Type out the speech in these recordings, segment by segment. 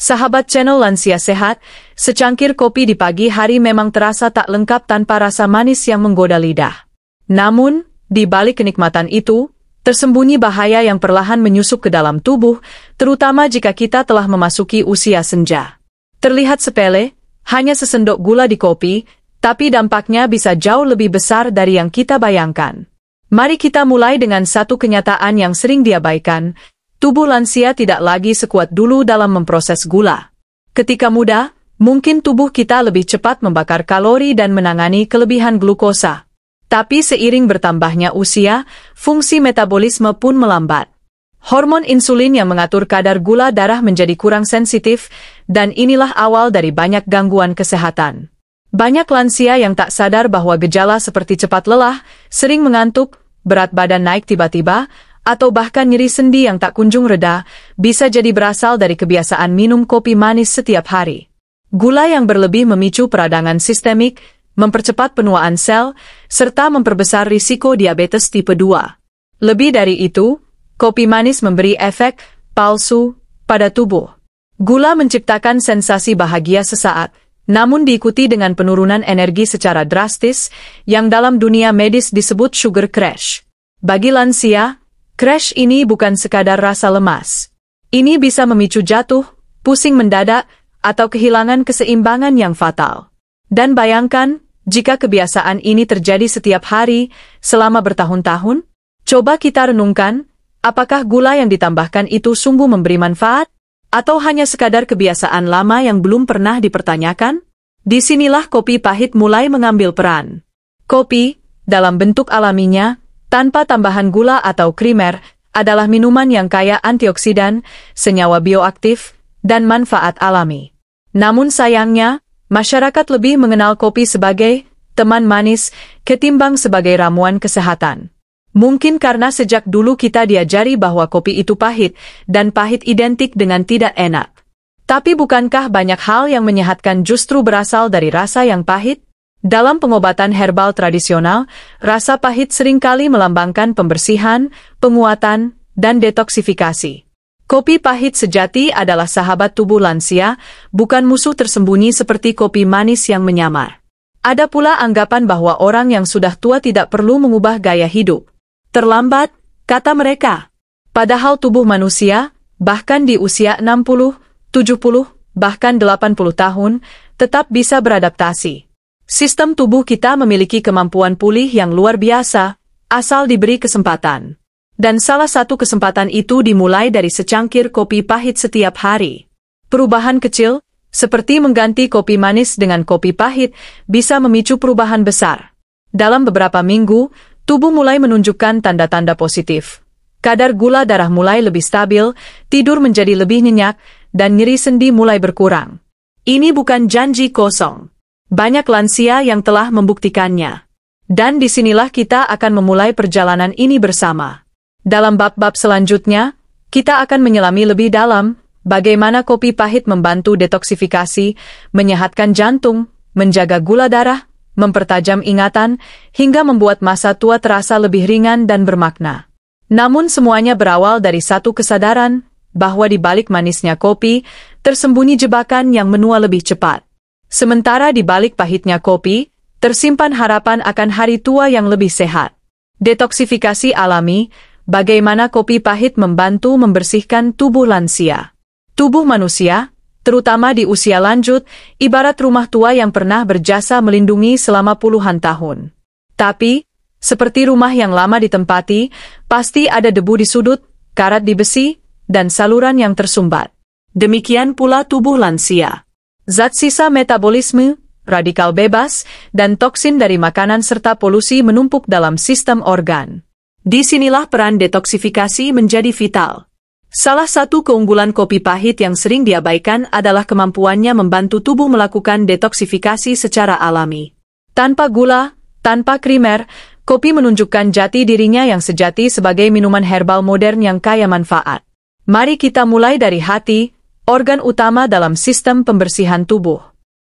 Sahabat channel Lansia Sehat, secangkir kopi di pagi hari memang terasa tak lengkap tanpa rasa manis yang menggoda lidah. Namun, di balik kenikmatan itu, tersembunyi bahaya yang perlahan menyusup ke dalam tubuh, terutama jika kita telah memasuki usia senja. Terlihat sepele, hanya sesendok gula di kopi, tapi dampaknya bisa jauh lebih besar dari yang kita bayangkan. Mari kita mulai dengan satu kenyataan yang sering diabaikan. Tubuh lansia tidak lagi sekuat dulu dalam memproses gula. Ketika muda, mungkin tubuh kita lebih cepat membakar kalori dan menangani kelebihan glukosa. Tapi seiring bertambahnya usia, fungsi metabolisme pun melambat. Hormon insulin yang mengatur kadar gula darah menjadi kurang sensitif, dan inilah awal dari banyak gangguan kesehatan. Banyak lansia yang tak sadar bahwa gejala seperti cepat lelah, sering mengantuk, berat badan naik tiba-tiba, atau bahkan nyeri sendi yang tak kunjung reda, bisa jadi berasal dari kebiasaan minum kopi manis setiap hari. Gula yang berlebih memicu peradangan sistemik, mempercepat penuaan sel, serta memperbesar risiko diabetes tipe 2. Lebih dari itu, kopi manis memberi efek palsu pada tubuh. Gula menciptakan sensasi bahagia sesaat, namun diikuti dengan penurunan energi secara drastis, yang dalam dunia medis disebut sugar crash. Bagi lansia, crash ini bukan sekadar rasa lemas. Ini bisa memicu jatuh, pusing mendadak, atau kehilangan keseimbangan yang fatal. Dan bayangkan, jika kebiasaan ini terjadi setiap hari, selama bertahun-tahun, coba kita renungkan, apakah gula yang ditambahkan itu sungguh memberi manfaat? Atau hanya sekadar kebiasaan lama yang belum pernah dipertanyakan? Disinilah kopi pahit mulai mengambil peran. Kopi, dalam bentuk alaminya, tanpa tambahan gula atau krimer, adalah minuman yang kaya antioksidan, senyawa bioaktif, dan manfaat alami. Namun sayangnya, masyarakat lebih mengenal kopi sebagai teman manis ketimbang sebagai ramuan kesehatan. Mungkin karena sejak dulu kita diajari bahwa kopi itu pahit, dan pahit identik dengan tidak enak. Tapi bukankah banyak hal yang menyehatkan justru berasal dari rasa yang pahit? Dalam pengobatan herbal tradisional, rasa pahit seringkali melambangkan pembersihan, penguatan, dan detoksifikasi. Kopi pahit sejati adalah sahabat tubuh lansia, bukan musuh tersembunyi seperti kopi manis yang menyamar. Ada pula anggapan bahwa orang yang sudah tua tidak perlu mengubah gaya hidup. Terlambat, kata mereka. Padahal tubuh manusia, bahkan di usia 60, 70, bahkan 80 tahun, tetap bisa beradaptasi. Sistem tubuh kita memiliki kemampuan pulih yang luar biasa, asal diberi kesempatan. Dan salah satu kesempatan itu dimulai dari secangkir kopi pahit setiap hari. Perubahan kecil, seperti mengganti kopi manis dengan kopi pahit, bisa memicu perubahan besar. Dalam beberapa minggu, tubuh mulai menunjukkan tanda-tanda positif. Kadar gula darah mulai lebih stabil, tidur menjadi lebih nyenyak, dan nyeri sendi mulai berkurang. Ini bukan janji kosong. Banyak lansia yang telah membuktikannya. Dan disinilah kita akan memulai perjalanan ini bersama. Dalam bab-bab selanjutnya, kita akan menyelami lebih dalam bagaimana kopi pahit membantu detoksifikasi, menyehatkan jantung, menjaga gula darah, mempertajam ingatan, hingga membuat masa tua terasa lebih ringan dan bermakna. Namun semuanya berawal dari satu kesadaran, bahwa di balik manisnya kopi, tersembunyi jebakan yang menua lebih cepat. Sementara di balik pahitnya kopi, tersimpan harapan akan hari tua yang lebih sehat. Detoksifikasi alami, bagaimana kopi pahit membantu membersihkan tubuh lansia. Tubuh manusia, terutama di usia lanjut, ibarat rumah tua yang pernah berjasa melindungi selama puluhan tahun. Tapi, seperti rumah yang lama ditempati, pasti ada debu di sudut, karat di besi, dan saluran yang tersumbat. Demikian pula tubuh lansia. Zat sisa metabolisme, radikal bebas, dan toksin dari makanan serta polusi menumpuk dalam sistem organ. Disinilah peran detoksifikasi menjadi vital. Salah satu keunggulan kopi pahit yang sering diabaikan adalah kemampuannya membantu tubuh melakukan detoksifikasi secara alami. Tanpa gula, tanpa krimer, kopi menunjukkan jati dirinya yang sejati sebagai minuman herbal modern yang kaya manfaat. Mari kita mulai dari hati, organ utama dalam sistem pembersihan tubuh.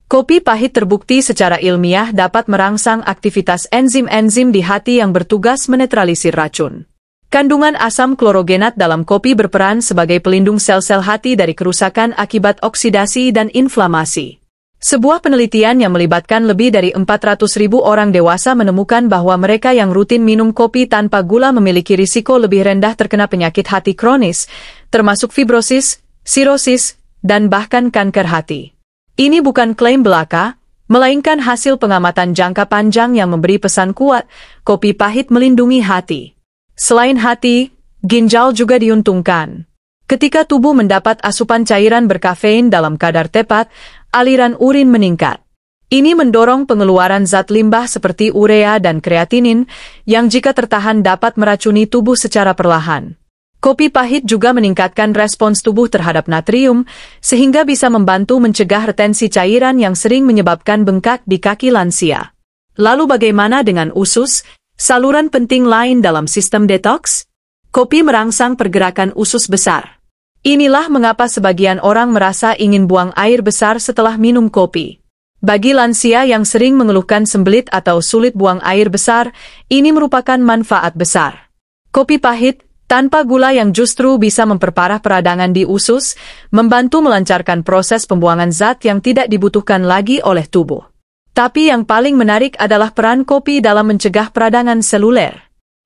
Kopi pahit terbukti secara ilmiah dapat merangsang aktivitas enzim-enzim di hati yang bertugas menetralisir racun. Kandungan asam klorogenat dalam kopi berperan sebagai pelindung sel-sel hati dari kerusakan akibat oksidasi dan inflamasi. Sebuah penelitian yang melibatkan lebih dari 400.000 orang dewasa menemukan bahwa mereka yang rutin minum kopi tanpa gula memiliki risiko lebih rendah terkena penyakit hati kronis, termasuk fibrosis, sirosis, dan bahkan kanker hati. Ini bukan klaim belaka, melainkan hasil pengamatan jangka panjang yang memberi pesan kuat, kopi pahit melindungi hati. Selain hati, ginjal juga diuntungkan. Ketika tubuh mendapat asupan cairan berkafein dalam kadar tepat, aliran urin meningkat. Ini mendorong pengeluaran zat limbah seperti urea dan kreatinin, yang jika tertahan dapat meracuni tubuh secara perlahan. Kopi pahit juga meningkatkan respons tubuh terhadap natrium, sehingga bisa membantu mencegah retensi cairan yang sering menyebabkan bengkak di kaki lansia. Lalu bagaimana dengan usus, saluran penting lain dalam sistem detoks? Kopi merangsang pergerakan usus besar. Inilah mengapa sebagian orang merasa ingin buang air besar setelah minum kopi. Bagi lansia yang sering mengeluhkan sembelit atau sulit buang air besar, ini merupakan manfaat besar. Kopi pahit, tanpa gula yang justru bisa memperparah peradangan di usus, membantu melancarkan proses pembuangan zat yang tidak dibutuhkan lagi oleh tubuh. Tapi yang paling menarik adalah peran kopi dalam mencegah peradangan seluler.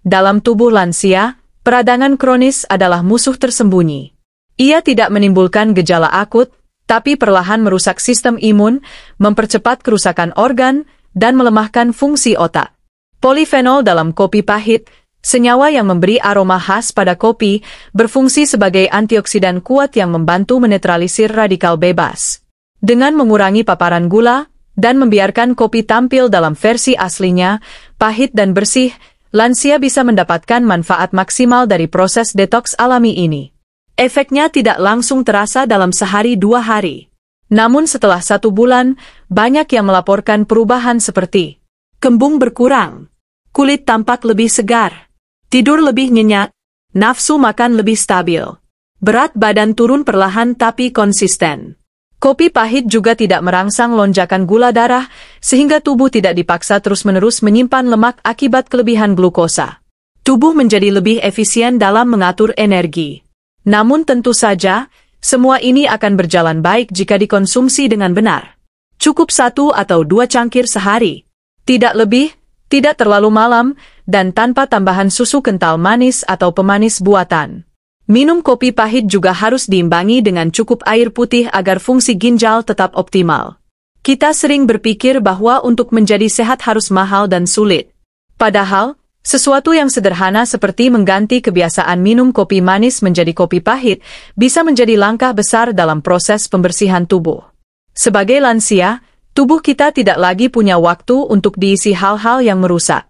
Dalam tubuh lansia, peradangan kronis adalah musuh tersembunyi. Ia tidak menimbulkan gejala akut, tapi perlahan merusak sistem imun, mempercepat kerusakan organ, dan melemahkan fungsi otak. Polifenol dalam kopi pahit, senyawa yang memberi aroma khas pada kopi, berfungsi sebagai antioksidan kuat yang membantu menetralisir radikal bebas. Dengan mengurangi paparan gula, dan membiarkan kopi tampil dalam versi aslinya, pahit dan bersih, lansia bisa mendapatkan manfaat maksimal dari proses detoks alami ini. Efeknya tidak langsung terasa dalam sehari 2 hari. Namun setelah 1 bulan, banyak yang melaporkan perubahan seperti kembung berkurang, kulit tampak lebih segar, tidur lebih nyenyak, nafsu makan lebih stabil, berat badan turun perlahan tapi konsisten. Kopi pahit juga tidak merangsang lonjakan gula darah, sehingga tubuh tidak dipaksa terus-menerus menyimpan lemak akibat kelebihan glukosa. Tubuh menjadi lebih efisien dalam mengatur energi. Namun tentu saja, semua ini akan berjalan baik jika dikonsumsi dengan benar. Cukup 1 atau 2 cangkir sehari. Tidak lebih, tidak terlalu malam, dan tanpa tambahan susu kental manis atau pemanis buatan. Minum kopi pahit juga harus diimbangi dengan cukup air putih agar fungsi ginjal tetap optimal. Kita sering berpikir bahwa untuk menjadi sehat harus mahal dan sulit. Padahal, sesuatu yang sederhana seperti mengganti kebiasaan minum kopi manis menjadi kopi pahit bisa menjadi langkah besar dalam proses pembersihan tubuh. Sebagai lansia, tubuh kita tidak lagi punya waktu untuk diisi hal-hal yang merusak.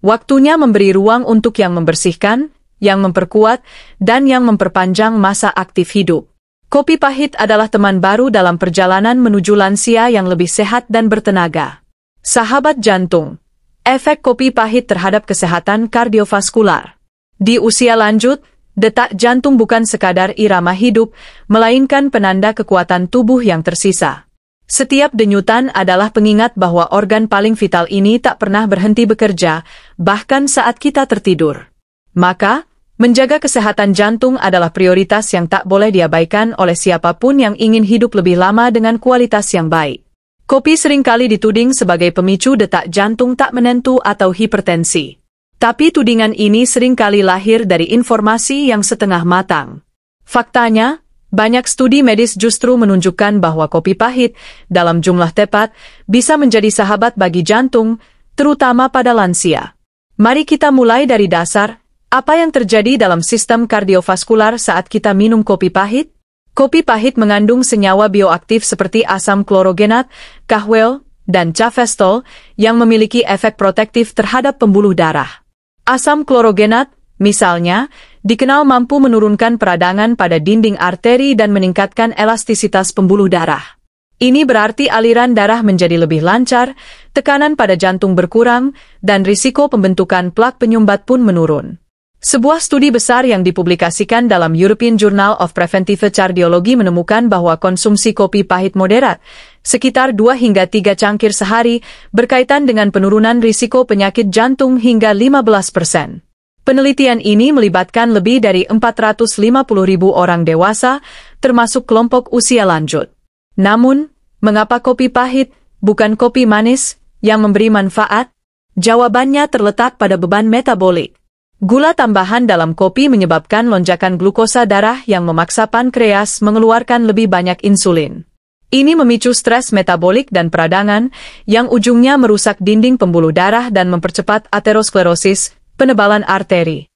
Waktunya memberi ruang untuk yang membersihkan, yang memperkuat, dan yang memperpanjang masa aktif hidup. Kopi pahit adalah teman baru dalam perjalanan menuju lansia yang lebih sehat dan bertenaga. Sahabat jantung. Efek kopi pahit terhadap kesehatan kardiovaskular. Di usia lanjut, detak jantung bukan sekadar irama hidup, melainkan penanda kekuatan tubuh yang tersisa. Setiap denyutan adalah pengingat bahwa organ paling vital ini tak pernah berhenti bekerja, bahkan saat kita tertidur. Maka, menjaga kesehatan jantung adalah prioritas yang tak boleh diabaikan oleh siapapun yang ingin hidup lebih lama dengan kualitas yang baik. Kopi seringkali dituding sebagai pemicu detak jantung tak menentu atau hipertensi. Tapi tudingan ini seringkali lahir dari informasi yang setengah matang. Faktanya, banyak studi medis justru menunjukkan bahwa kopi pahit, dalam jumlah tepat, bisa menjadi sahabat bagi jantung, terutama pada lansia. Mari kita mulai dari dasar, apa yang terjadi dalam sistem kardiovaskular saat kita minum kopi pahit? Kopi pahit mengandung senyawa bioaktif seperti asam klorogenat, kahwel, dan cafestol yang memiliki efek protektif terhadap pembuluh darah. Asam klorogenat, misalnya, dikenal mampu menurunkan peradangan pada dinding arteri dan meningkatkan elastisitas pembuluh darah. Ini berarti aliran darah menjadi lebih lancar, tekanan pada jantung berkurang, dan risiko pembentukan plak penyumbat pun menurun. Sebuah studi besar yang dipublikasikan dalam European Journal of Preventive Cardiology menemukan bahwa konsumsi kopi pahit moderat, sekitar 2 hingga 3 cangkir sehari, berkaitan dengan penurunan risiko penyakit jantung hingga 15%. Penelitian ini melibatkan lebih dari 450.000 orang dewasa, termasuk kelompok usia lanjut. Namun, mengapa kopi pahit, bukan kopi manis, yang memberi manfaat? Jawabannya terletak pada beban metabolik. Gula tambahan dalam kopi menyebabkan lonjakan glukosa darah yang memaksa pankreas mengeluarkan lebih banyak insulin. Ini memicu stres metabolik dan peradangan, yang ujungnya merusak dinding pembuluh darah dan mempercepat aterosklerosis, penebalan arteri.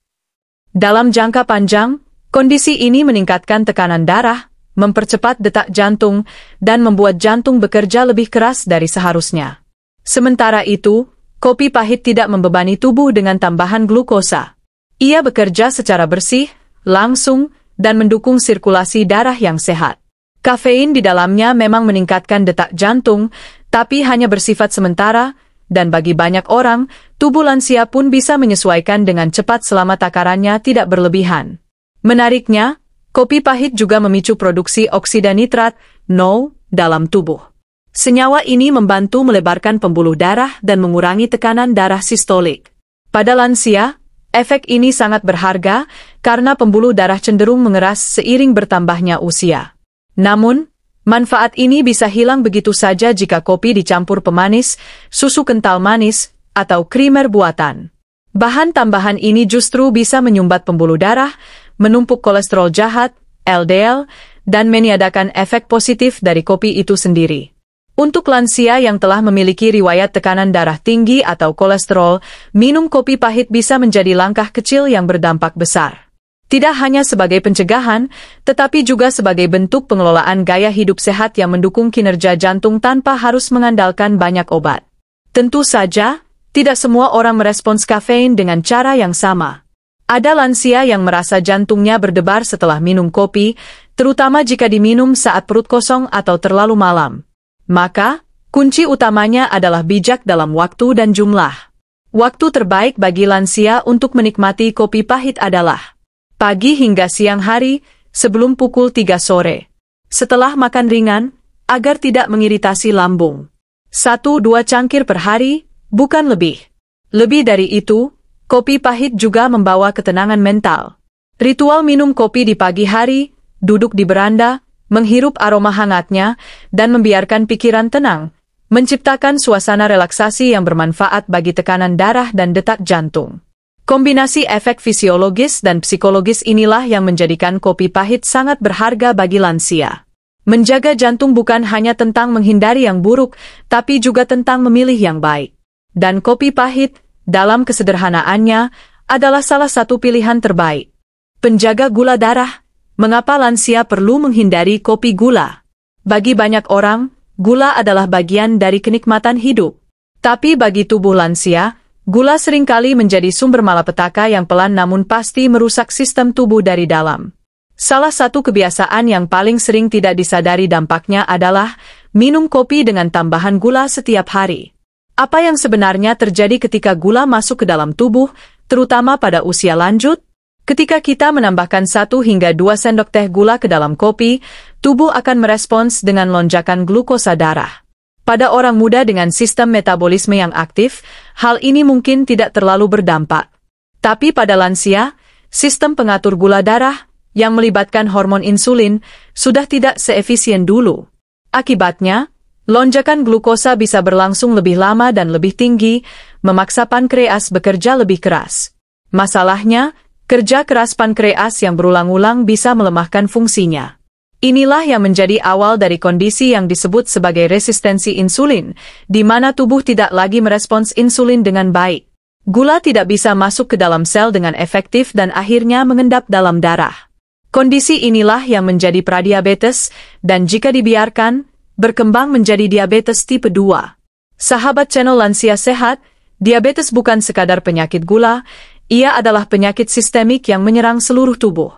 Dalam jangka panjang, kondisi ini meningkatkan tekanan darah, mempercepat detak jantung, dan membuat jantung bekerja lebih keras dari seharusnya. Sementara itu, kopi pahit tidak membebani tubuh dengan tambahan glukosa. Ia bekerja secara bersih, langsung, dan mendukung sirkulasi darah yang sehat. Kafein di dalamnya memang meningkatkan detak jantung, tapi hanya bersifat sementara, dan bagi banyak orang, tubuh lansia pun bisa menyesuaikan dengan cepat selama takarannya tidak berlebihan. Menariknya, kopi pahit juga memicu produksi oksida nitrat, NO, dalam tubuh. Senyawa ini membantu melebarkan pembuluh darah dan mengurangi tekanan darah sistolik. Pada lansia, efek ini sangat berharga karena pembuluh darah cenderung mengeras seiring bertambahnya usia. Namun, manfaat ini bisa hilang begitu saja jika kopi dicampur pemanis, susu kental manis, atau krimer buatan. Bahan tambahan ini justru bisa menyumbat pembuluh darah, menumpuk kolesterol jahat, LDL, dan meniadakan efek positif dari kopi itu sendiri. Untuk lansia yang telah memiliki riwayat tekanan darah tinggi atau kolesterol, minum kopi pahit bisa menjadi langkah kecil yang berdampak besar. Tidak hanya sebagai pencegahan, tetapi juga sebagai bentuk pengelolaan gaya hidup sehat yang mendukung kinerja jantung tanpa harus mengandalkan banyak obat. Tentu saja, tidak semua orang merespons kafein dengan cara yang sama. Ada lansia yang merasa jantungnya berdebar setelah minum kopi, terutama jika diminum saat perut kosong atau terlalu malam. Maka, kunci utamanya adalah bijak dalam waktu dan jumlah. Waktu terbaik bagi lansia untuk menikmati kopi pahit adalah pagi hingga siang hari, sebelum pukul 3 sore. Setelah makan ringan, agar tidak mengiritasi lambung. 1-2 cangkir per hari, bukan lebih. Lebih dari itu, kopi pahit juga membawa ketenangan mental. Ritual minum kopi di pagi hari, duduk di beranda, menghirup aroma hangatnya, dan membiarkan pikiran tenang, menciptakan suasana relaksasi yang bermanfaat bagi tekanan darah dan detak jantung. Kombinasi efek fisiologis dan psikologis inilah yang menjadikan kopi pahit sangat berharga bagi lansia. Menjaga jantung bukan hanya tentang menghindari yang buruk, tapi juga tentang memilih yang baik. Dan kopi pahit, dalam kesederhanaannya, adalah salah satu pilihan terbaik. Penjaga gula darah. Mengapa lansia perlu menghindari kopi gula? Bagi banyak orang, gula adalah bagian dari kenikmatan hidup. Tapi bagi tubuh lansia, gula seringkali menjadi sumber malapetaka yang pelan namun pasti merusak sistem tubuh dari dalam. Salah satu kebiasaan yang paling sering tidak disadari dampaknya adalah minum kopi dengan tambahan gula setiap hari. Apa yang sebenarnya terjadi ketika gula masuk ke dalam tubuh, terutama pada usia lanjut? Ketika kita menambahkan 1 hingga 2 sendok teh gula ke dalam kopi, tubuh akan merespons dengan lonjakan glukosa darah. Pada orang muda dengan sistem metabolisme yang aktif, hal ini mungkin tidak terlalu berdampak. Tapi pada lansia, sistem pengatur gula darah, yang melibatkan hormon insulin, sudah tidak seefisien dulu. Akibatnya, lonjakan glukosa bisa berlangsung lebih lama dan lebih tinggi, memaksa pankreas bekerja lebih keras. Masalahnya, kerja keras pankreas yang berulang-ulang bisa melemahkan fungsinya. Inilah yang menjadi awal dari kondisi yang disebut sebagai resistensi insulin, di mana tubuh tidak lagi merespons insulin dengan baik. Gula tidak bisa masuk ke dalam sel dengan efektif dan akhirnya mengendap dalam darah. Kondisi inilah yang menjadi pradiabetes, dan jika dibiarkan, berkembang menjadi diabetes tipe 2. Sahabat channel Lansia Sehat, diabetes bukan sekadar penyakit gula, ia adalah penyakit sistemik yang menyerang seluruh tubuh.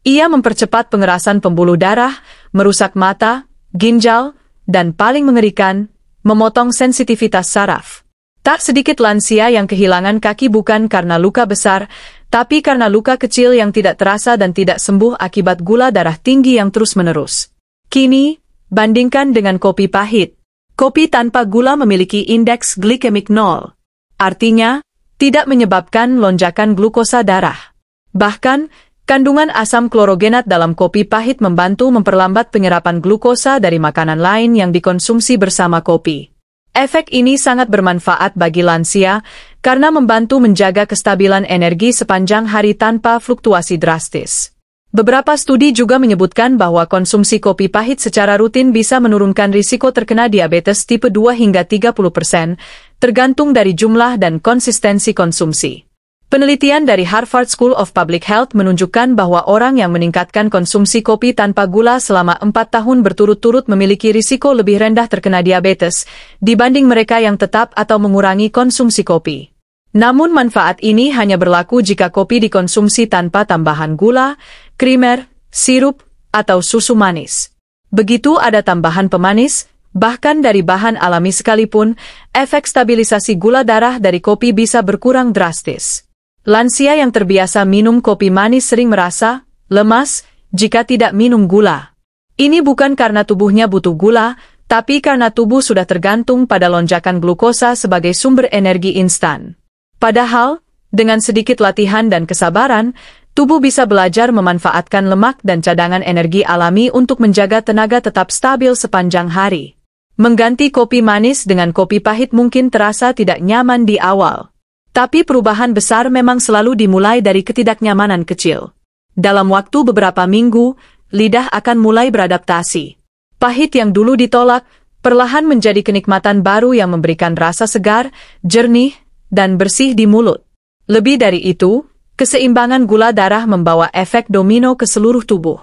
Ia mempercepat pengerasan pembuluh darah, merusak mata, ginjal, dan paling mengerikan, memotong sensitivitas saraf. Tak sedikit lansia yang kehilangan kaki bukan karena luka besar, tapi karena luka kecil yang tidak terasa dan tidak sembuh akibat gula darah tinggi yang terus-menerus. Kini, bandingkan dengan kopi pahit. Kopi tanpa gula memiliki indeks glikemik 0. Artinya, tidak menyebabkan lonjakan glukosa darah. Bahkan, kandungan asam klorogenat dalam kopi pahit membantu memperlambat penyerapan glukosa dari makanan lain yang dikonsumsi bersama kopi. Efek ini sangat bermanfaat bagi lansia karena membantu menjaga kestabilan energi sepanjang hari tanpa fluktuasi drastis. Beberapa studi juga menyebutkan bahwa konsumsi kopi pahit secara rutin bisa menurunkan risiko terkena diabetes tipe 2 hingga 30%, tergantung dari jumlah dan konsistensi konsumsi. Penelitian dari Harvard School of Public Health menunjukkan bahwa orang yang meningkatkan konsumsi kopi tanpa gula selama 4 tahun berturut-turut memiliki risiko lebih rendah terkena diabetes dibanding mereka yang tetap atau mengurangi konsumsi kopi. Namun manfaat ini hanya berlaku jika kopi dikonsumsi tanpa tambahan gula, krimer, sirup, atau susu manis. Begitu ada tambahan pemanis, bahkan dari bahan alami sekalipun, efek stabilisasi gula darah dari kopi bisa berkurang drastis. Lansia yang terbiasa minum kopi manis sering merasa lemas jika tidak minum gula. Ini bukan karena tubuhnya butuh gula, tapi karena tubuh sudah tergantung pada lonjakan glukosa sebagai sumber energi instan. Padahal, dengan sedikit latihan dan kesabaran, tubuh bisa belajar memanfaatkan lemak dan cadangan energi alami untuk menjaga tenaga tetap stabil sepanjang hari. Mengganti kopi manis dengan kopi pahit mungkin terasa tidak nyaman di awal. Tapi perubahan besar memang selalu dimulai dari ketidaknyamanan kecil. Dalam waktu beberapa minggu, lidah akan mulai beradaptasi. Pahit yang dulu ditolak, perlahan menjadi kenikmatan baru yang memberikan rasa segar, jernih, dan bersih di mulut. Lebih dari itu, keseimbangan gula darah membawa efek domino ke seluruh tubuh.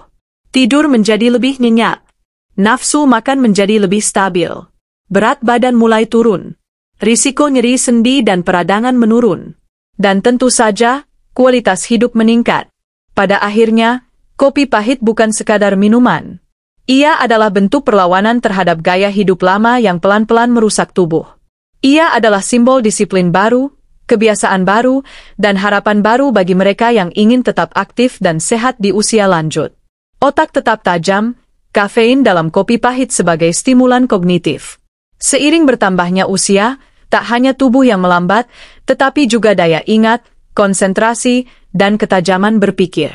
Tidur menjadi lebih nyenyak. Nafsu makan menjadi lebih stabil. Berat badan mulai turun. Risiko nyeri sendi dan peradangan menurun. Dan tentu saja, kualitas hidup meningkat. Pada akhirnya, kopi pahit bukan sekadar minuman. Ia adalah bentuk perlawanan terhadap gaya hidup lama yang pelan-pelan merusak tubuh. Ia adalah simbol disiplin baru, kebiasaan baru, dan harapan baru bagi mereka yang ingin tetap aktif dan sehat di usia lanjut. Otak tetap tajam, kafein dalam kopi pahit sebagai stimulan kognitif. Seiring bertambahnya usia, tak hanya tubuh yang melambat, tetapi juga daya ingat, konsentrasi, dan ketajaman berpikir.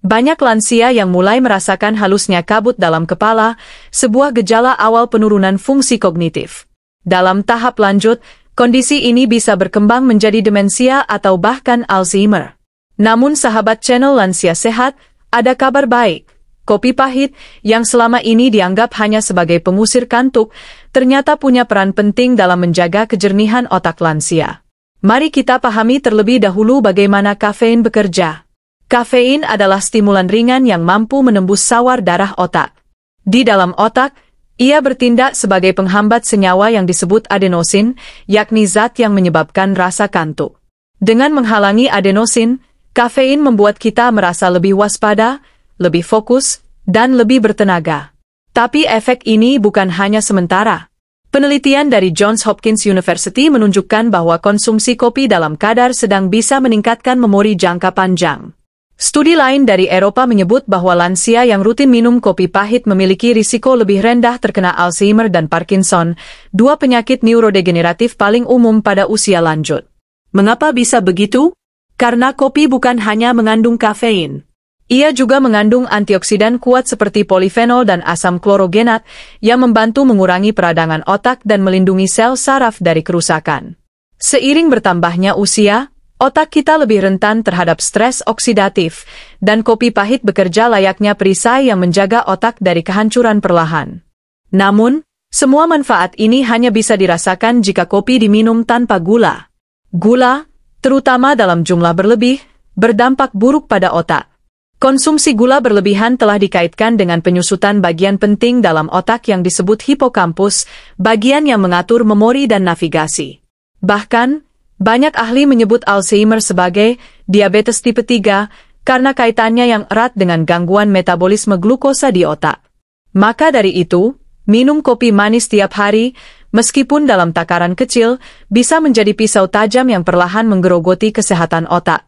Banyak lansia yang mulai merasakan halusnya kabut dalam kepala, sebuah gejala awal penurunan fungsi kognitif. Dalam tahap lanjut, kondisi ini bisa berkembang menjadi demensia atau bahkan Alzheimer. Namun sahabat channel Lansia Sehat, ada kabar baik. Kopi pahit, yang selama ini dianggap hanya sebagai pengusir kantuk, ternyata punya peran penting dalam menjaga kejernihan otak lansia. Mari kita pahami terlebih dahulu bagaimana kafein bekerja. Kafein adalah stimulan ringan yang mampu menembus sawar darah otak. Di dalam otak, ia bertindak sebagai penghambat senyawa yang disebut adenosin, yakni zat yang menyebabkan rasa kantuk. Dengan menghalangi adenosin, kafein membuat kita merasa lebih waspada, lebih fokus, dan lebih bertenaga. Tapi efek ini bukan hanya sementara. Penelitian dari Johns Hopkins University menunjukkan bahwa konsumsi kopi dalam kadar sedang bisa meningkatkan memori jangka panjang. Studi lain dari Eropa menyebut bahwa lansia yang rutin minum kopi pahit memiliki risiko lebih rendah terkena Alzheimer dan Parkinson, dua penyakit neurodegeneratif paling umum pada usia lanjut. Mengapa bisa begitu? Karena kopi bukan hanya mengandung kafein. Ia juga mengandung antioksidan kuat seperti polifenol dan asam klorogenat yang membantu mengurangi peradangan otak dan melindungi sel saraf dari kerusakan. Seiring bertambahnya usia, otak kita lebih rentan terhadap stres oksidatif, dan kopi pahit bekerja layaknya perisai yang menjaga otak dari kehancuran perlahan. Namun, semua manfaat ini hanya bisa dirasakan jika kopi diminum tanpa gula. Gula, terutama dalam jumlah berlebih, berdampak buruk pada otak. Konsumsi gula berlebihan telah dikaitkan dengan penyusutan bagian penting dalam otak yang disebut hipokampus, bagian yang mengatur memori dan navigasi. Bahkan, banyak ahli menyebut Alzheimer sebagai diabetes tipe 3 karena kaitannya yang erat dengan gangguan metabolisme glukosa di otak. Maka dari itu, minum kopi manis tiap hari, meskipun dalam takaran kecil, bisa menjadi pisau tajam yang perlahan menggerogoti kesehatan otak.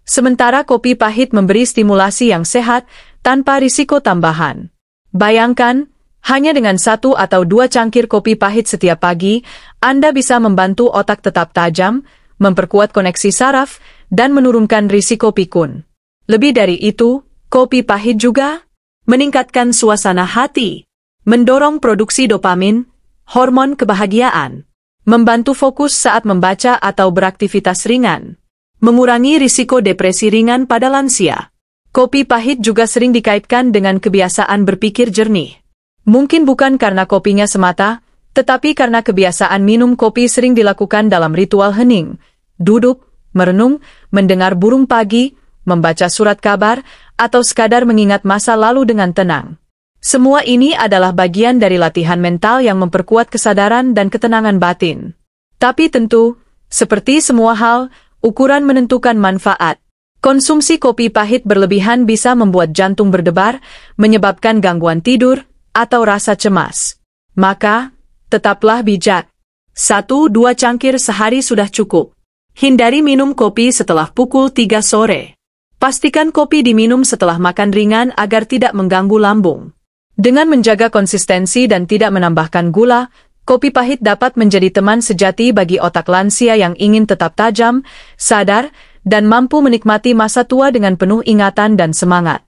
Sementara kopi pahit memberi stimulasi yang sehat tanpa risiko tambahan. Bayangkan, hanya dengan 1 atau 2 cangkir kopi pahit setiap pagi, Anda bisa membantu otak tetap tajam, memperkuat koneksi saraf, dan menurunkan risiko pikun. Lebih dari itu, kopi pahit juga meningkatkan suasana hati, mendorong produksi dopamin, hormon kebahagiaan, membantu fokus saat membaca atau beraktivitas ringan, mengurangi risiko depresi ringan pada lansia. Kopi pahit juga sering dikaitkan dengan kebiasaan berpikir jernih. Mungkin bukan karena kopinya semata, tetapi karena kebiasaan minum kopi sering dilakukan dalam ritual hening, duduk, merenung, mendengar burung pagi, membaca surat kabar, atau sekadar mengingat masa lalu dengan tenang. Semua ini adalah bagian dari latihan mental yang memperkuat kesadaran dan ketenangan batin. Tapi tentu, seperti semua hal, ukuran menentukan manfaat. Konsumsi kopi pahit berlebihan bisa membuat jantung berdebar, menyebabkan gangguan tidur, atau rasa cemas. Maka, tetaplah bijak. 1-2 cangkir sehari sudah cukup. Hindari minum kopi setelah pukul 3 sore. Pastikan kopi diminum setelah makan ringan agar tidak mengganggu lambung. Dengan menjaga konsistensi dan tidak menambahkan gula, kopi pahit dapat menjadi teman sejati bagi otak lansia yang ingin tetap tajam, sadar, dan mampu menikmati masa tua dengan penuh ingatan dan semangat.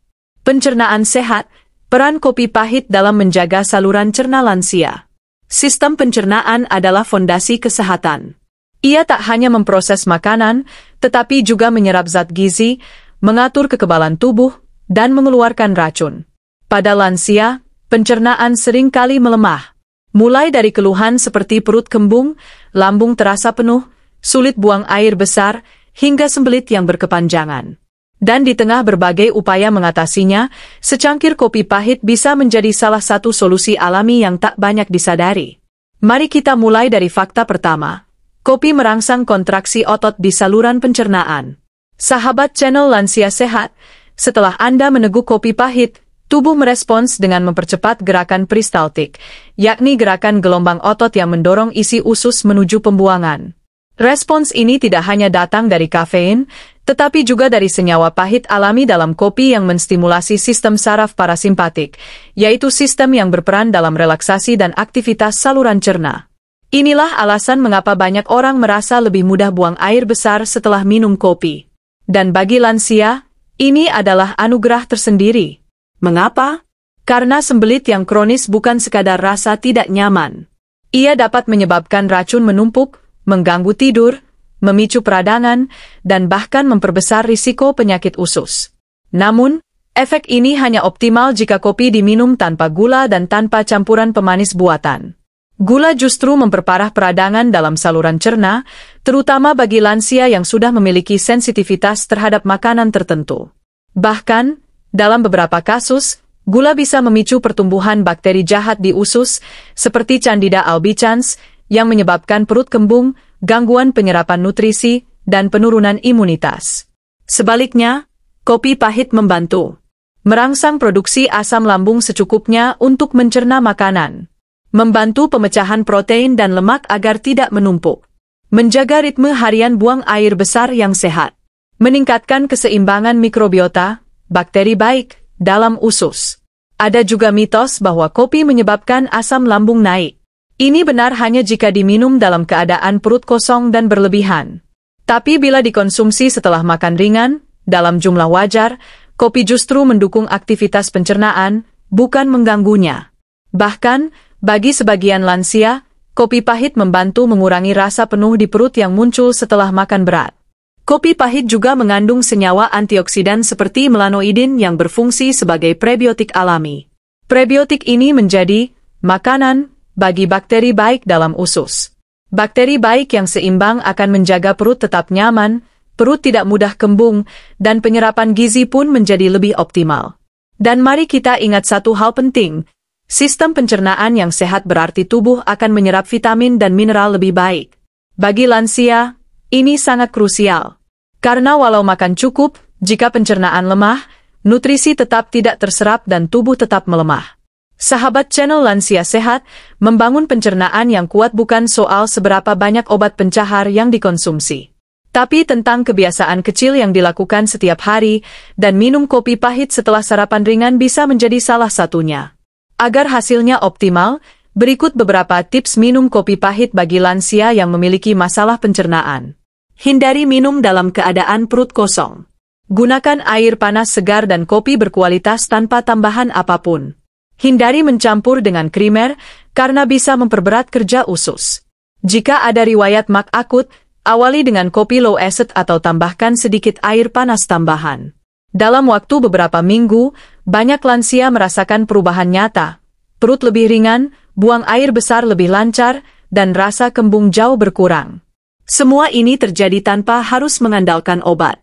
Pencernaan sehat, peran kopi pahit dalam menjaga saluran cerna lansia. Sistem pencernaan adalah fondasi kesehatan. Ia tak hanya memproses makanan, tetapi juga menyerap zat gizi, mengatur kekebalan tubuh, dan mengeluarkan racun. Pada lansia, pencernaan sering kali melemah. Mulai dari keluhan seperti perut kembung, lambung terasa penuh, sulit buang air besar, hingga sembelit yang berkepanjangan. Dan di tengah berbagai upaya mengatasinya, secangkir kopi pahit bisa menjadi salah satu solusi alami yang tak banyak disadari. Mari kita mulai dari fakta pertama. Kopi merangsang kontraksi otot di saluran pencernaan. Sahabat channel Lansia Sehat, setelah Anda meneguk kopi pahit, tubuh merespons dengan mempercepat gerakan peristaltik, yakni gerakan gelombang otot yang mendorong isi usus menuju pembuangan. Respons ini tidak hanya datang dari kafein, tetapi juga dari senyawa pahit alami dalam kopi yang menstimulasi sistem saraf parasimpatik, yaitu sistem yang berperan dalam relaksasi dan aktivitas saluran cerna. Inilah alasan mengapa banyak orang merasa lebih mudah buang air besar setelah minum kopi. Dan bagi lansia, ini adalah anugerah tersendiri. Mengapa? Karena sembelit yang kronis bukan sekadar rasa tidak nyaman. Ia dapat menyebabkan racun menumpuk, mengganggu tidur, memicu peradangan, dan bahkan memperbesar risiko penyakit usus. Namun, efek ini hanya optimal jika kopi diminum tanpa gula dan tanpa campuran pemanis buatan. Gula justru memperparah peradangan dalam saluran cerna, terutama bagi lansia yang sudah memiliki sensitivitas terhadap makanan tertentu. Bahkan, dalam beberapa kasus, gula bisa memicu pertumbuhan bakteri jahat di usus, seperti Candida albicans, yang menyebabkan perut kembung, gangguan penyerapan nutrisi, dan penurunan imunitas. Sebaliknya, kopi pahit membantu merangsang produksi asam lambung secukupnya untuk mencerna makanan, membantu pemecahan protein dan lemak agar tidak menumpuk, menjaga ritme harian buang air besar yang sehat, meningkatkan keseimbangan mikrobiota, bakteri baik, dalam usus. Ada juga mitos bahwa kopi menyebabkan asam lambung naik. Ini benar hanya jika diminum dalam keadaan perut kosong dan berlebihan. Tapi bila dikonsumsi setelah makan ringan, dalam jumlah wajar, kopi justru mendukung aktivitas pencernaan, bukan mengganggunya. Bahkan, bagi sebagian lansia, kopi pahit membantu mengurangi rasa penuh di perut yang muncul setelah makan berat. Kopi pahit juga mengandung senyawa antioksidan seperti melanoidin yang berfungsi sebagai prebiotik alami. Prebiotik ini menjadi makanan bagi bakteri baik dalam usus. Bakteri baik yang seimbang akan menjaga perut tetap nyaman, perut tidak mudah kembung, dan penyerapan gizi pun menjadi lebih optimal. Dan mari kita ingat satu hal penting. Sistem pencernaan yang sehat berarti tubuh akan menyerap vitamin dan mineral lebih baik. Bagi lansia, ini sangat krusial. Karena walau makan cukup, jika pencernaan lemah, nutrisi tetap tidak terserap dan tubuh tetap melemah. Sahabat channel Lansia Sehat, membangun pencernaan yang kuat bukan soal seberapa banyak obat pencahar yang dikonsumsi, tapi tentang kebiasaan kecil yang dilakukan setiap hari, dan minum kopi pahit setelah sarapan ringan bisa menjadi salah satunya. Agar hasilnya optimal, berikut beberapa tips minum kopi pahit bagi lansia yang memiliki masalah pencernaan. Hindari minum dalam keadaan perut kosong. Gunakan air panas segar dan kopi berkualitas tanpa tambahan apapun. Hindari mencampur dengan krimer, karena bisa memperberat kerja usus. Jika ada riwayat mak akut, awali dengan kopi low acid atau tambahkan sedikit air panas tambahan. Dalam waktu beberapa minggu, banyak lansia merasakan perubahan nyata. Perut lebih ringan, buang air besar lebih lancar, dan rasa kembung jauh berkurang. Semua ini terjadi tanpa harus mengandalkan obat.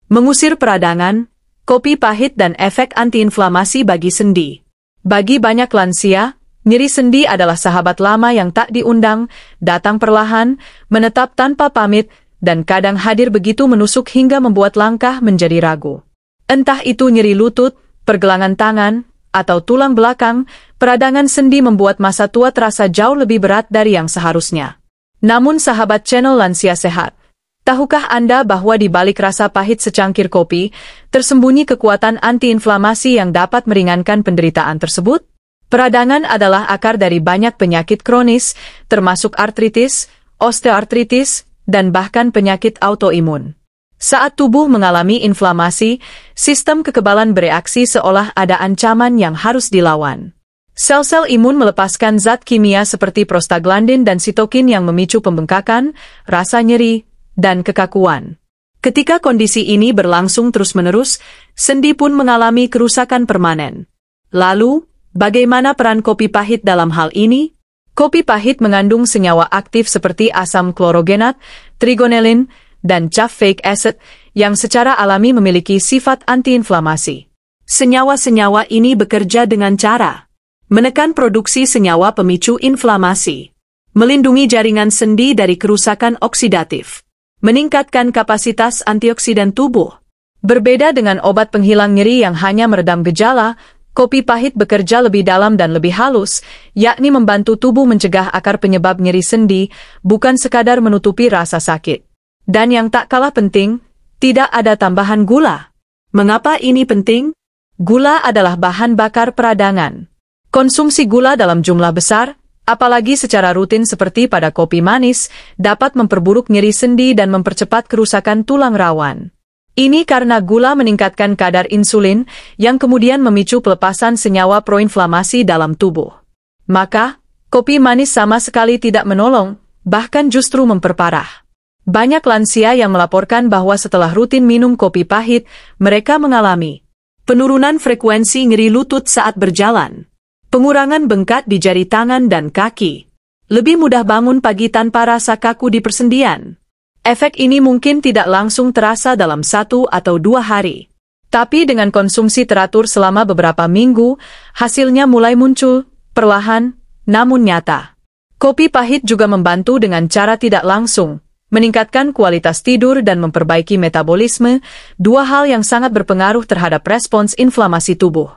Mengusir peradangan, kopi pahit dan efek antiinflamasi bagi sendi. Bagi banyak lansia, nyeri sendi adalah sahabat lama yang tak diundang, datang perlahan, menetap tanpa pamit, dan kadang hadir begitu menusuk hingga membuat langkah menjadi ragu. Entah itu nyeri lutut, pergelangan tangan, atau tulang belakang, peradangan sendi membuat masa tua terasa jauh lebih berat dari yang seharusnya. Namun sahabat channel Lansia Sehat, tahukah Anda bahwa di balik rasa pahit secangkir kopi, tersembunyi kekuatan antiinflamasi yang dapat meringankan penderitaan tersebut? Peradangan adalah akar dari banyak penyakit kronis, termasuk artritis, osteoartritis, dan bahkan penyakit autoimun. Saat tubuh mengalami inflamasi, sistem kekebalan bereaksi seolah ada ancaman yang harus dilawan. Sel-sel imun melepaskan zat kimia seperti prostaglandin dan sitokin yang memicu pembengkakan, rasa nyeri, dan kekakuan. Ketika kondisi ini berlangsung terus-menerus, sendi pun mengalami kerusakan permanen. Lalu, bagaimana peran kopi pahit dalam hal ini? Kopi pahit mengandung senyawa aktif seperti asam klorogenat, trigonelin, dan caffeic acid yang secara alami memiliki sifat antiinflamasi. Senyawa-senyawa ini bekerja dengan cara menekan produksi senyawa pemicu inflamasi, melindungi jaringan sendi dari kerusakan oksidatif, meningkatkan kapasitas antioksidan tubuh. Berbeda dengan obat penghilang nyeri yang hanya meredam gejala, kopi pahit bekerja lebih dalam dan lebih halus, yakni membantu tubuh mencegah akar penyebab nyeri sendi, bukan sekadar menutupi rasa sakit. Dan yang tak kalah penting, tidak ada tambahan gula. Mengapa ini penting? Gula adalah bahan bakar peradangan. Konsumsi gula dalam jumlah besar, apalagi secara rutin seperti pada kopi manis, dapat memperburuk nyeri sendi dan mempercepat kerusakan tulang rawan. Ini karena gula meningkatkan kadar insulin, yang kemudian memicu pelepasan senyawa proinflamasi dalam tubuh. Maka, kopi manis sama sekali tidak menolong, bahkan justru memperparah. Banyak lansia yang melaporkan bahwa setelah rutin minum kopi pahit, mereka mengalami penurunan frekuensi nyeri lutut saat berjalan, pengurangan bengkak di jari tangan dan kaki, lebih mudah bangun pagi tanpa rasa kaku di persendian. Efek ini mungkin tidak langsung terasa dalam 1 atau 2 hari. Tapi dengan konsumsi teratur selama beberapa minggu, hasilnya mulai muncul, perlahan, namun nyata. Kopi pahit juga membantu dengan cara tidak langsung, meningkatkan kualitas tidur dan memperbaiki metabolisme, 2 hal yang sangat berpengaruh terhadap respons inflamasi tubuh.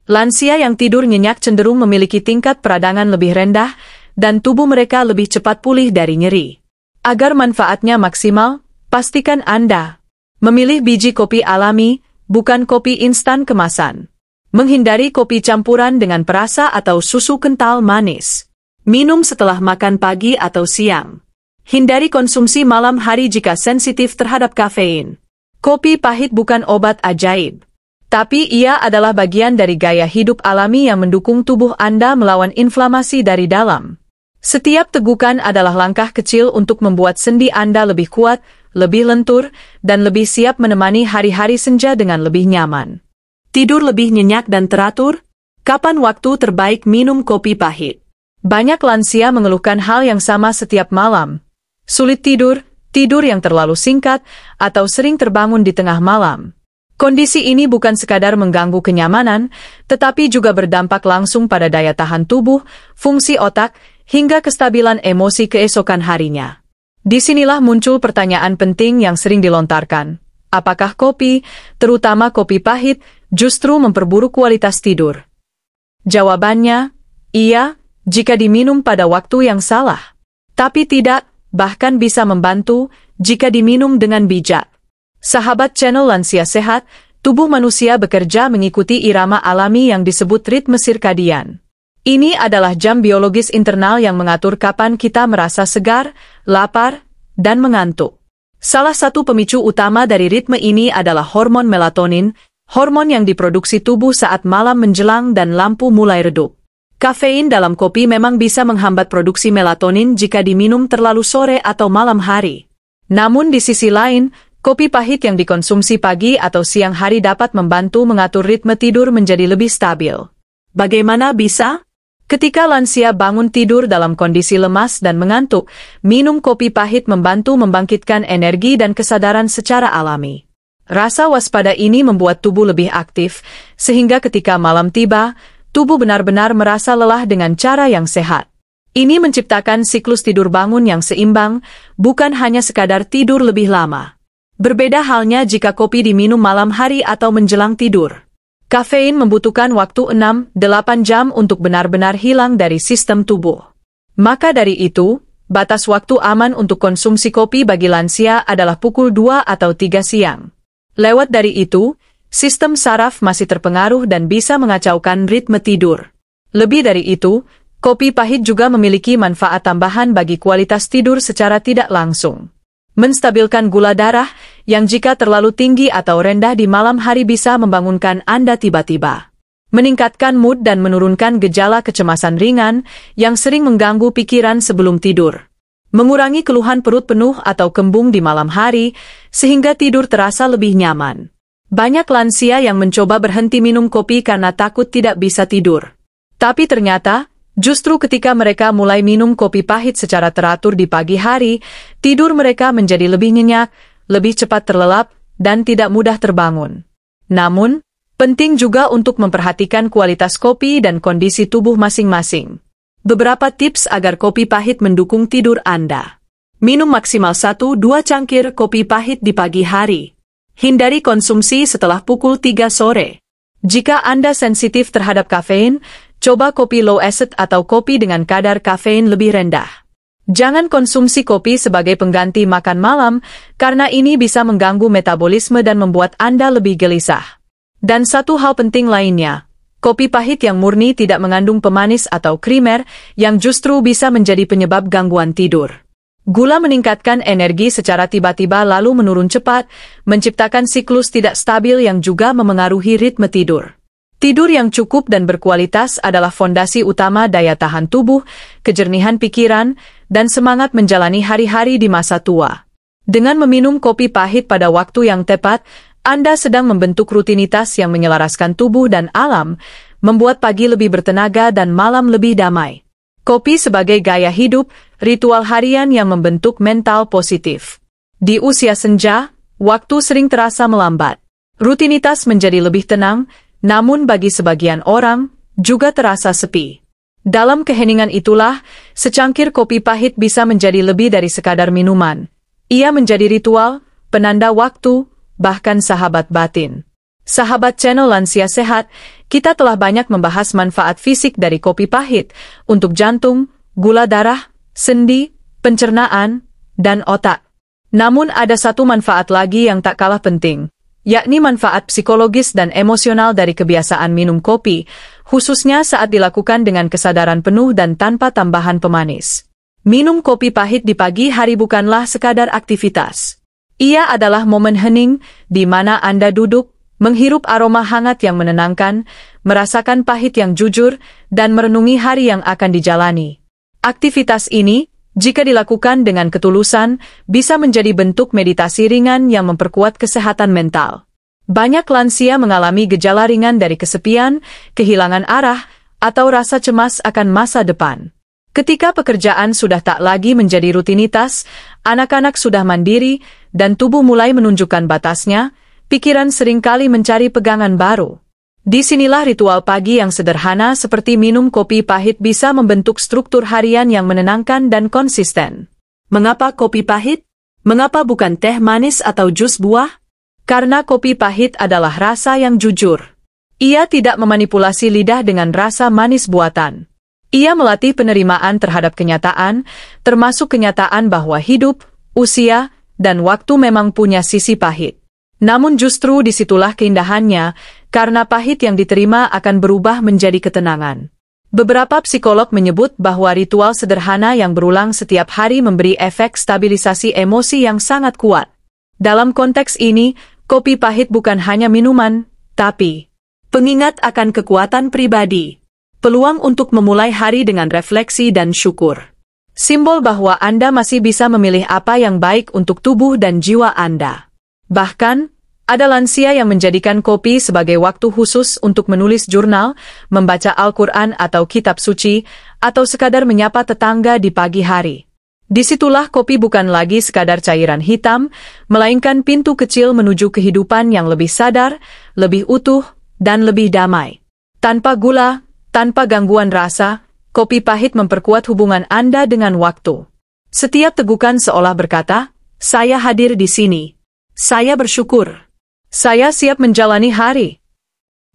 Lansia yang tidur nyenyak cenderung memiliki tingkat peradangan lebih rendah, dan tubuh mereka lebih cepat pulih dari nyeri. Agar manfaatnya maksimal, pastikan Anda memilih biji kopi alami, bukan kopi instan kemasan. Menghindari kopi campuran dengan perasa atau susu kental manis. Minum setelah makan pagi atau siang. Hindari konsumsi malam hari jika sensitif terhadap kafein. Kopi pahit bukan obat ajaib, tapi ia adalah bagian dari gaya hidup alami yang mendukung tubuh Anda melawan inflamasi dari dalam. Setiap tegukan adalah langkah kecil untuk membuat sendi Anda lebih kuat, lebih lentur, dan lebih siap menemani hari-hari senja dengan lebih nyaman. Tidur lebih nyenyak dan teratur? Kapan waktu terbaik minum kopi pahit? Banyak lansia mengeluhkan hal yang sama setiap malam. Sulit tidur, tidur yang terlalu singkat, atau sering terbangun di tengah malam. Kondisi ini bukan sekadar mengganggu kenyamanan, tetapi juga berdampak langsung pada daya tahan tubuh, fungsi otak, hingga kestabilan emosi keesokan harinya. Disinilah muncul pertanyaan penting yang sering dilontarkan. Apakah kopi, terutama kopi pahit, justru memperburuk kualitas tidur? Jawabannya, iya, jika diminum pada waktu yang salah. Tapi tidak, bahkan bisa membantu, jika diminum dengan bijak. Sahabat channel Lansia Sehat, tubuh manusia bekerja mengikuti irama alami yang disebut ritme sirkadian. Ini adalah jam biologis internal yang mengatur kapan kita merasa segar, lapar, dan mengantuk. Salah satu pemicu utama dari ritme ini adalah hormon melatonin, hormon yang diproduksi tubuh saat malam menjelang dan lampu mulai redup. Kafein dalam kopi memang bisa menghambat produksi melatonin jika diminum terlalu sore atau malam hari. Namun di sisi lain, kopi pahit yang dikonsumsi pagi atau siang hari dapat membantu mengatur ritme tidur menjadi lebih stabil. Bagaimana bisa? Ketika lansia bangun tidur dalam kondisi lemas dan mengantuk, minum kopi pahit membantu membangkitkan energi dan kesadaran secara alami. Rasa waspada ini membuat tubuh lebih aktif, sehingga ketika malam tiba, tubuh benar-benar merasa lelah dengan cara yang sehat. Ini menciptakan siklus tidur bangun yang seimbang, bukan hanya sekadar tidur lebih lama. Berbeda halnya jika kopi diminum malam hari atau menjelang tidur. Kafein membutuhkan waktu 6-8 jam untuk benar-benar hilang dari sistem tubuh. Maka dari itu, batas waktu aman untuk konsumsi kopi bagi lansia adalah pukul 2 atau 3 siang. Lewat dari itu, sistem saraf masih terpengaruh dan bisa mengacaukan ritme tidur. Lebih dari itu, kopi pahit juga memiliki manfaat tambahan bagi kualitas tidur secara tidak langsung. Menstabilkan gula darah, yang jika terlalu tinggi atau rendah di malam hari bisa membangunkan Anda tiba-tiba. Meningkatkan mood dan menurunkan gejala kecemasan ringan, yang sering mengganggu pikiran sebelum tidur. Mengurangi keluhan perut penuh atau kembung di malam hari, sehingga tidur terasa lebih nyaman. Banyak lansia yang mencoba berhenti minum kopi karena takut tidak bisa tidur. Tapi ternyata, justru ketika mereka mulai minum kopi pahit secara teratur di pagi hari, tidur mereka menjadi lebih nyenyak, lebih cepat terlelap, dan tidak mudah terbangun. Namun, penting juga untuk memperhatikan kualitas kopi dan kondisi tubuh masing-masing. Beberapa tips agar kopi pahit mendukung tidur Anda. Minum maksimal 1-2 cangkir kopi pahit di pagi hari. Hindari konsumsi setelah pukul 3 sore. Jika Anda sensitif terhadap kafein, coba kopi low acid atau kopi dengan kadar kafein lebih rendah. Jangan konsumsi kopi sebagai pengganti makan malam, karena ini bisa mengganggu metabolisme dan membuat Anda lebih gelisah. Dan satu hal penting lainnya, kopi pahit yang murni tidak mengandung pemanis atau krimer, yang justru bisa menjadi penyebab gangguan tidur. Gula meningkatkan energi secara tiba-tiba lalu menurun cepat, menciptakan siklus tidak stabil yang juga memengaruhi ritme tidur. Tidur yang cukup dan berkualitas adalah fondasi utama daya tahan tubuh, kejernihan pikiran, dan semangat menjalani hari-hari di masa tua. Dengan meminum kopi pahit pada waktu yang tepat, Anda sedang membentuk rutinitas yang menyelaraskan tubuh dan alam, membuat pagi lebih bertenaga dan malam lebih damai. Kopi sebagai gaya hidup, ritual harian yang membentuk mental positif. Di usia senja, waktu sering terasa melambat. Rutinitas menjadi lebih tenang, namun bagi sebagian orang, juga terasa sepi. Dalam keheningan itulah, secangkir kopi pahit bisa menjadi lebih dari sekadar minuman. Ia menjadi ritual, penanda waktu, bahkan sahabat batin. Sahabat channel Lansia Sehat, kita telah banyak membahas manfaat fisik dari kopi pahit untuk jantung, gula darah, sendi, pencernaan, dan otak. Namun ada satu manfaat lagi yang tak kalah penting, yakni manfaat psikologis dan emosional dari kebiasaan minum kopi, khususnya saat dilakukan dengan kesadaran penuh dan tanpa tambahan pemanis. Minum kopi pahit di pagi hari bukanlah sekadar aktivitas. Ia adalah momen hening di mana Anda duduk, menghirup aroma hangat yang menenangkan, merasakan pahit yang jujur, dan merenungi hari yang akan dijalani. Aktivitas ini, jika dilakukan dengan ketulusan, bisa menjadi bentuk meditasi ringan yang memperkuat kesehatan mental. Banyak lansia mengalami gejala ringan dari kesepian, kehilangan arah, atau rasa cemas akan masa depan. Ketika pekerjaan sudah tak lagi menjadi rutinitas, anak-anak sudah mandiri, dan tubuh mulai menunjukkan batasnya, pikiran seringkali mencari pegangan baru. Disinilah ritual pagi yang sederhana seperti minum kopi pahit bisa membentuk struktur harian yang menenangkan dan konsisten. Mengapa kopi pahit? Mengapa bukan teh manis atau jus buah? Karena kopi pahit adalah rasa yang jujur. Ia tidak memanipulasi lidah dengan rasa manis buatan. Ia melatih penerimaan terhadap kenyataan, termasuk kenyataan bahwa hidup, usia, dan waktu memang punya sisi pahit. Namun justru disitulah keindahannya, karena pahit yang diterima akan berubah menjadi ketenangan. Beberapa psikolog menyebut bahwa ritual sederhana yang berulang setiap hari memberi efek stabilisasi emosi yang sangat kuat. Dalam konteks ini, kopi pahit bukan hanya minuman, tapi pengingat akan kekuatan pribadi. Peluang untuk memulai hari dengan refleksi dan syukur. Simbol bahwa Anda masih bisa memilih apa yang baik untuk tubuh dan jiwa Anda. Bahkan, ada lansia yang menjadikan kopi sebagai waktu khusus untuk menulis jurnal, membaca Al-Quran atau kitab suci, atau sekadar menyapa tetangga di pagi hari. Disitulah kopi bukan lagi sekadar cairan hitam, melainkan pintu kecil menuju kehidupan yang lebih sadar, lebih utuh, dan lebih damai. Tanpa gula, tanpa gangguan rasa, kopi pahit memperkuat hubungan Anda dengan waktu. Setiap tegukan seolah berkata, "Saya hadir di sini. Saya bersyukur. Saya siap menjalani hari."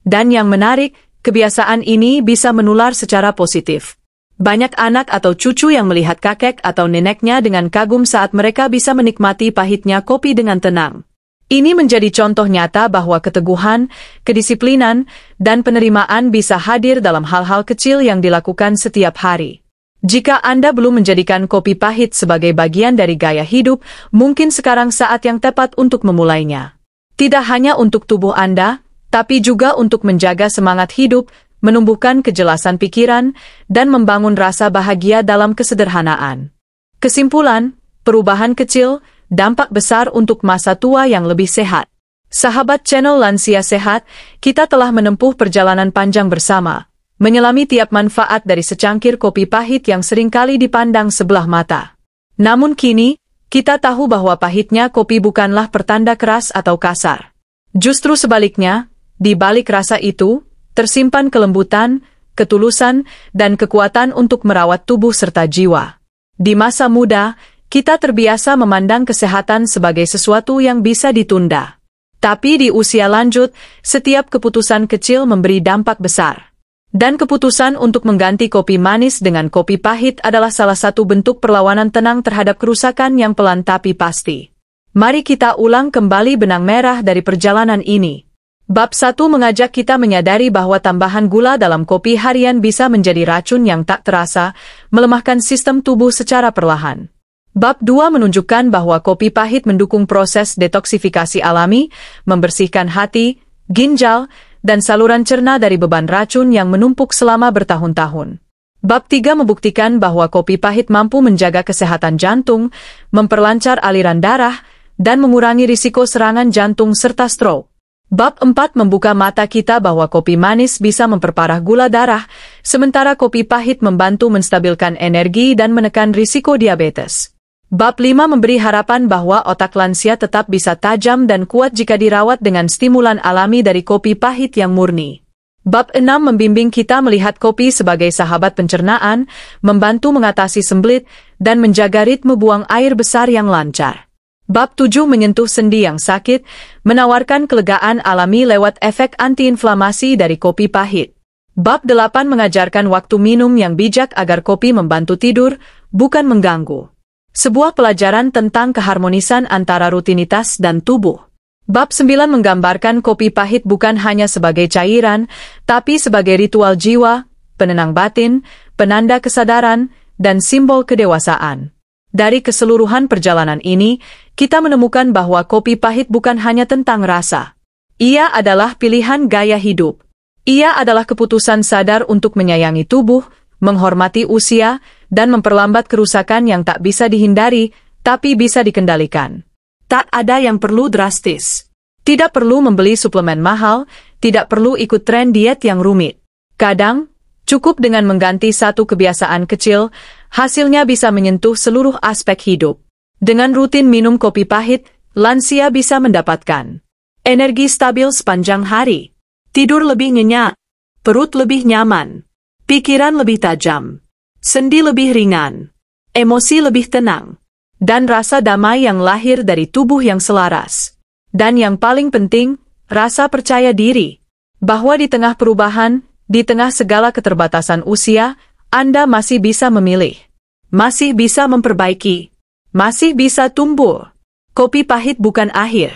Dan yang menarik, kebiasaan ini bisa menular secara positif. Banyak anak atau cucu yang melihat kakek atau neneknya dengan kagum saat mereka bisa menikmati pahitnya kopi dengan tenang. Ini menjadi contoh nyata bahwa keteguhan, kedisiplinan, dan penerimaan bisa hadir dalam hal-hal kecil yang dilakukan setiap hari. Jika Anda belum menjadikan kopi pahit sebagai bagian dari gaya hidup, mungkin sekarang saat yang tepat untuk memulainya. Tidak hanya untuk tubuh Anda, tapi juga untuk menjaga semangat hidup, menumbuhkan kejelasan pikiran, dan membangun rasa bahagia dalam kesederhanaan. Kesimpulan, perubahan kecil, dampak besar untuk masa tua yang lebih sehat. Sahabat channel Lansia Sehat, kita telah menempuh perjalanan panjang bersama, menyelami tiap manfaat dari secangkir kopi pahit yang seringkali dipandang sebelah mata. Namun kini, kita tahu bahwa pahitnya kopi bukanlah pertanda keras atau kasar. Justru sebaliknya, di balik rasa itu, tersimpan kelembutan, ketulusan, dan kekuatan untuk merawat tubuh serta jiwa. Di masa muda, kita terbiasa memandang kesehatan sebagai sesuatu yang bisa ditunda. Tapi di usia lanjut, setiap keputusan kecil memberi dampak besar. Dan keputusan untuk mengganti kopi manis dengan kopi pahit adalah salah satu bentuk perlawanan tenang terhadap kerusakan yang pelan tapi pasti. Mari kita ulang kembali benang merah dari perjalanan ini. Bab 1 mengajak kita menyadari bahwa tambahan gula dalam kopi harian bisa menjadi racun yang tak terasa, melemahkan sistem tubuh secara perlahan. Bab 2 menunjukkan bahwa kopi pahit mendukung proses detoksifikasi alami, membersihkan hati, ginjal, dan saluran cerna dari beban racun yang menumpuk selama bertahun-tahun. Bab 3 membuktikan bahwa kopi pahit mampu menjaga kesehatan jantung, memperlancar aliran darah, dan mengurangi risiko serangan jantung serta stroke. Bab 4 membuka mata kita bahwa kopi manis bisa memperparah gula darah, sementara kopi pahit membantu menstabilkan energi dan menekan risiko diabetes. Bab 5 memberi harapan bahwa otak lansia tetap bisa tajam dan kuat jika dirawat dengan stimulan alami dari kopi pahit yang murni. Bab 6 membimbing kita melihat kopi sebagai sahabat pencernaan, membantu mengatasi sembelit, dan menjaga ritme buang air besar yang lancar. Bab 7 menyentuh sendi yang sakit, menawarkan kelegaan alami lewat efek antiinflamasi dari kopi pahit. Bab 8 mengajarkan waktu minum yang bijak agar kopi membantu tidur, bukan mengganggu. Sebuah pelajaran tentang keharmonisan antara rutinitas dan tubuh. Bab 9 menggambarkan kopi pahit bukan hanya sebagai cairan, tapi sebagai ritual jiwa, penenang batin, penanda kesadaran, dan simbol kedewasaan. Dari keseluruhan perjalanan ini, kita menemukan bahwa kopi pahit bukan hanya tentang rasa. Ia adalah pilihan gaya hidup. Ia adalah keputusan sadar untuk menyayangi tubuh, menghormati usia, dan memperlambat kerusakan yang tak bisa dihindari, tapi bisa dikendalikan. Tak ada yang perlu drastis. Tidak perlu membeli suplemen mahal, tidak perlu ikut tren diet yang rumit. Kadang, cukup dengan mengganti satu kebiasaan kecil, hasilnya bisa menyentuh seluruh aspek hidup. Dengan rutin minum kopi pahit, lansia bisa mendapatkan energi stabil sepanjang hari, tidur lebih nyenyak, perut lebih nyaman, pikiran lebih tajam, sendi lebih ringan, emosi lebih tenang, dan rasa damai yang lahir dari tubuh yang selaras. Dan yang paling penting, rasa percaya diri, bahwa di tengah perubahan, di tengah segala keterbatasan usia, Anda masih bisa memilih, masih bisa memperbaiki, masih bisa tumbuh. Kopi pahit bukan akhir.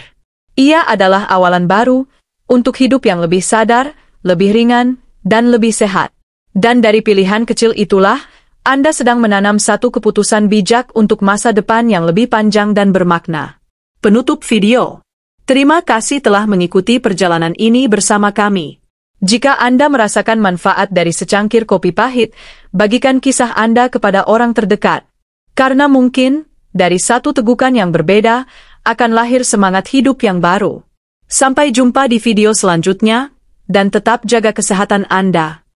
Ia adalah awalan baru, untuk hidup yang lebih sadar, lebih ringan, dan lebih sehat. Dan dari pilihan kecil itulah, Anda sedang menanam satu keputusan bijak untuk masa depan yang lebih panjang dan bermakna. Penutup video. Terima kasih telah mengikuti perjalanan ini bersama kami. Jika Anda merasakan manfaat dari secangkir kopi pahit, bagikan kisah Anda kepada orang terdekat. Karena mungkin, dari satu tegukan yang berbeda, akan lahir semangat hidup yang baru. Sampai jumpa di video selanjutnya, dan tetap jaga kesehatan Anda.